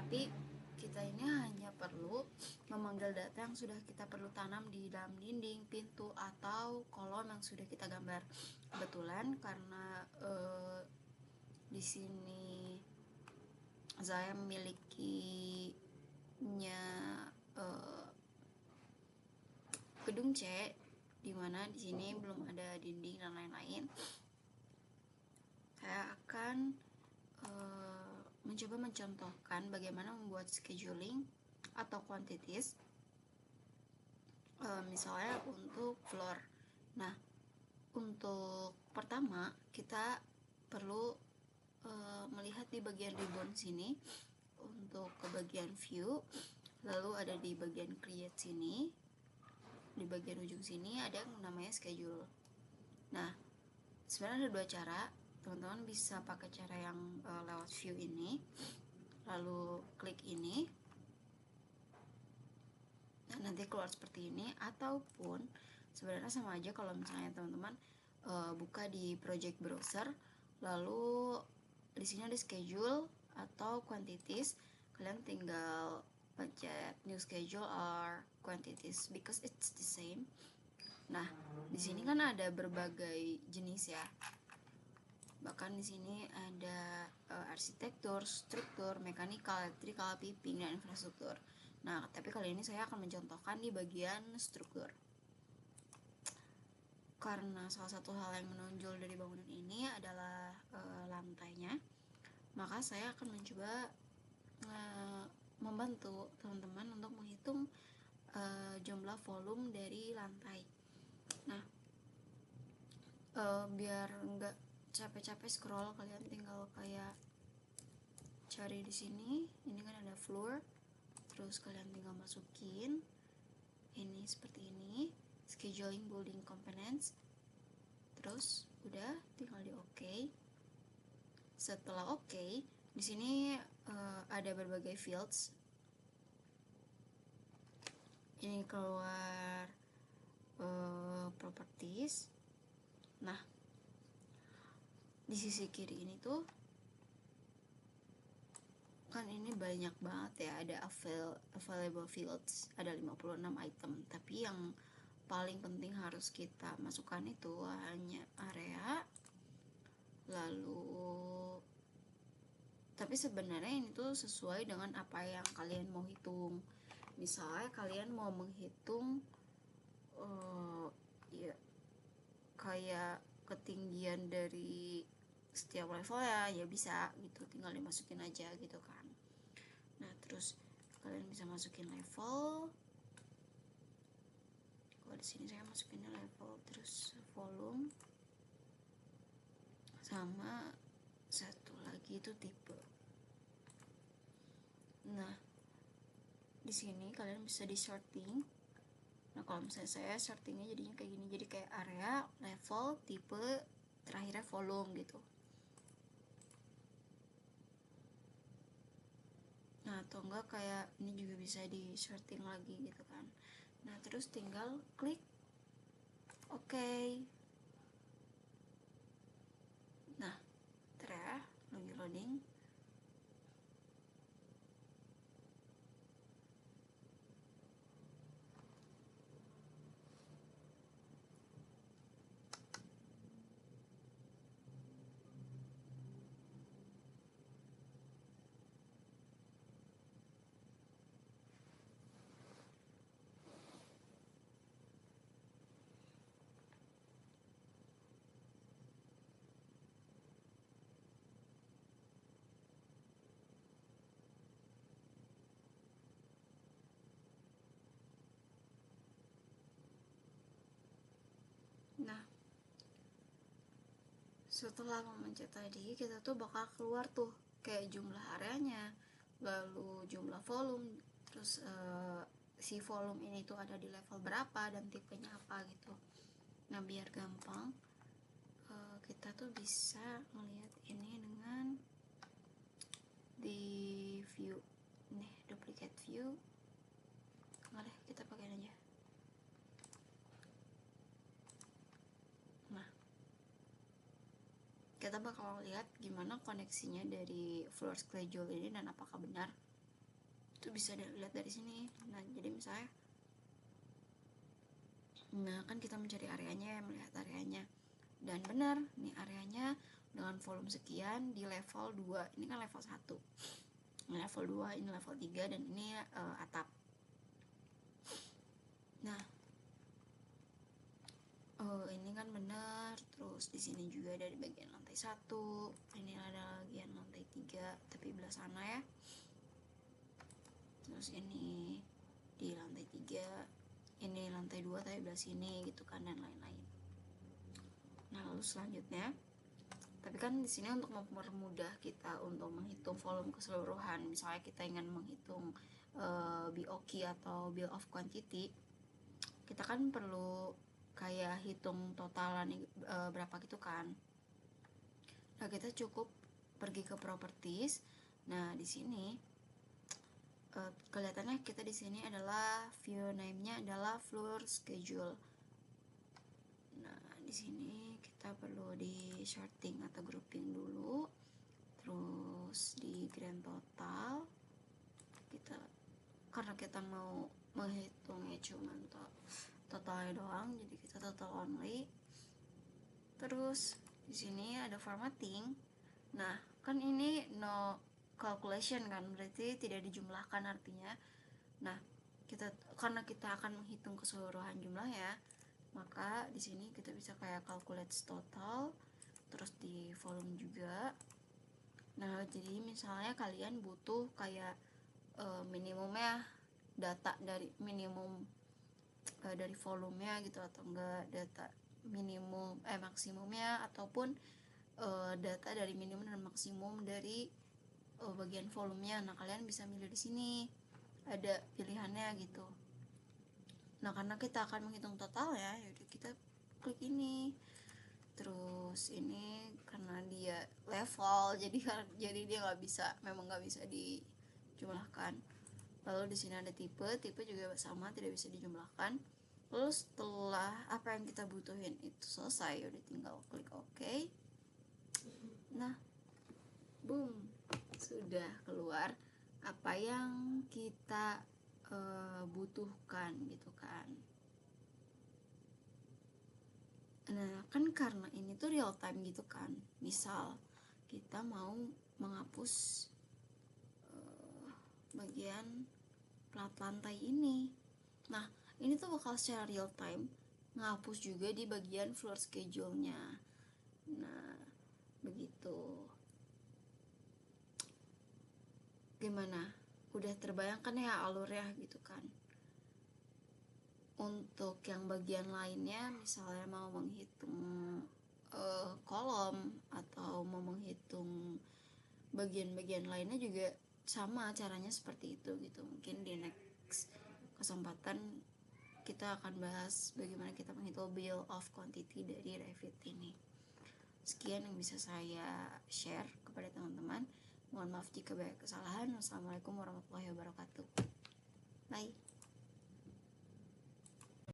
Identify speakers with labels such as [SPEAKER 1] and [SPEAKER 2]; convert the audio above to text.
[SPEAKER 1] Tapi kita ini hanya perlu memanggil data yang sudah kita perlu tanam di dalam dinding, pintu, atau kolom yang sudah kita gambar. Kebetulan karena di sini saya memilikinya gedung C, dimana di sini belum ada dinding dan lain-lain. Saya akan mencoba mencontohkan bagaimana membuat scheduling atau quantities, misalnya untuk floor. Nah, untuk pertama kita perlu melihat di bagian ribbon sini untuk ke bagian view, lalu ada di bagian create sini, di bagian ujung sini ada yang namanya schedule. Nah, sebenarnya ada dua cara. Teman-teman bisa pakai cara yang lewat view ini, lalu klik ini, nah nanti keluar seperti ini. Ataupun sebenarnya sama aja kalau misalnya teman-teman buka di project browser, lalu di sini ada schedule atau quantities, kalian tinggal pencet new schedule or quantities because it's the same. Nah, di sini kan ada berbagai jenis ya. Bahkan di sini ada arsitektur, struktur, mekanikal, elektrikal, piping, dan infrastruktur. Nah, tapi kali ini saya akan mencontohkan di bagian struktur. Karena salah satu hal yang menonjol dari bangunan ini adalah lantainya, maka saya akan mencoba membantu teman-teman untuk menghitung jumlah volume dari lantai. Nah, biar enggak capek-capek scroll, kalian tinggal kayak cari di sini. Ini kan ada floor, terus kalian tinggal masukin ini seperti ini, scheduling building components, terus udah tinggal di OK. Setelah OK, di sini ada berbagai fields. Ini keluar properties. Nah, di sisi kiri ini tuh kan ini banyak banget ya, ada available fields, ada 56 item. Tapi yang paling penting harus kita masukkan itu hanya area, lalu tapi sebenarnya ini tuh sesuai dengan apa yang kalian mau hitung. Misalnya kalian mau menghitung ya kayak ketinggian dari setiap level ya bisa gitu, tinggal dimasukin aja gitu kan. Nah, terus kalian bisa masukin level. Kalau di sini saya masukinnya level, terus volume, sama satu lagi itu tipe. Nah, di sini kalian bisa di sorting. Nah, kalau misalnya saya sortingnya jadinya kayak gini, jadi kayak area, level, tipe, terakhirnya volume gitu. Nah, atau enggak kayak ini juga bisa di sorting lagi gitu kan. Nah, terus tinggal klik OK. Nah, lagi loading. Nah, setelah memencet tadi, kita tuh bakal keluar tuh kayak jumlah areanya, lalu jumlah volume, terus si volume ini tuh ada di level berapa dan tipenya apa gitu. Nah, biar gampang kita tuh bisa melihat ini dengan di view nih, duplicate view. Nggak deh, kita pakai aja. Nah, kita bakal lihat gimana koneksinya dari floor schedule ini dan apakah benar. Itu bisa dilihat dari sini. Nah jadi misalnya, nah kan kita mencari areanya, melihat areanya, dan benar nih areanya dengan volume sekian di level 2. Ini kan level 1, ini level 2, ini level 3, dan ini atap. Nah ini kan benar. Terus di sini juga ada di bagian lantai 1, ini ada bagian lantai 3 tapi belah sana ya. Terus ini di lantai 3, ini lantai 2 tapi belah sini gitu kan, dan lain-lain. Nah lalu selanjutnya, tapi kan di sini untuk mempermudah kita untuk menghitung volume keseluruhan, misalnya kita ingin menghitung BOQ atau bill of quantity, kita kan perlu kayak hitung totalan berapa gitu kan. Nah kita cukup pergi ke properties. Nah di sini kelihatannya kita di sini adalah view name-nya adalah floor schedule. Nah di sini kita perlu di sorting atau grouping dulu. Terus di grand total, kita karena kita mau menghitungnya cuma totalnya doang, jadi kita total only. Terus di sini ada formatting. Nah kan ini no calculation kan, berarti tidak dijumlahkan artinya. Nah karena kita akan menghitung keseluruhan jumlahnya, maka di sini kita bisa kayak calculate total, terus di volume juga. Nah jadi misalnya kalian butuh kayak minimumnya data dari minimum dari volumenya gitu, atau enggak data minimum maksimumnya, ataupun data dari minimum dan maksimum dari bagian volumenya. Nah kalian bisa milih di sini, ada pilihannya gitu. Nah karena kita akan menghitung total ya, yaudah kita klik ini. Terus ini karena dia level, jadi dia memang nggak bisa dijumlahkan. Lalu di sini ada tipe juga sama, tidak bisa dijumlahkan. Lalu setelah apa yang kita butuhin itu selesai, udah tinggal klik OK. Nah boom, sudah keluar apa yang kita butuhkan gitu kan. Nah kan karena ini tuh real time gitu kan, misal kita mau menghapus bagian plat lantai ini, nah ini tuh bakal secara real time ngapus juga di bagian floor schedule-nya. Nah begitu. Gimana, udah terbayangkan ya alurnya gitu kan. Untuk yang bagian lainnya, misalnya mau menghitung kolom atau mau menghitung bagian-bagian lainnya juga sama caranya seperti itu gitu. Mungkin di next kesempatan kita akan bahas bagaimana kita menghitung bill of quantity dari Revit ini. Sekian yang bisa saya share kepada teman-teman. Mohon maaf jika banyak kesalahan. Wassalamualaikum warahmatullahi wabarakatuh. Bye.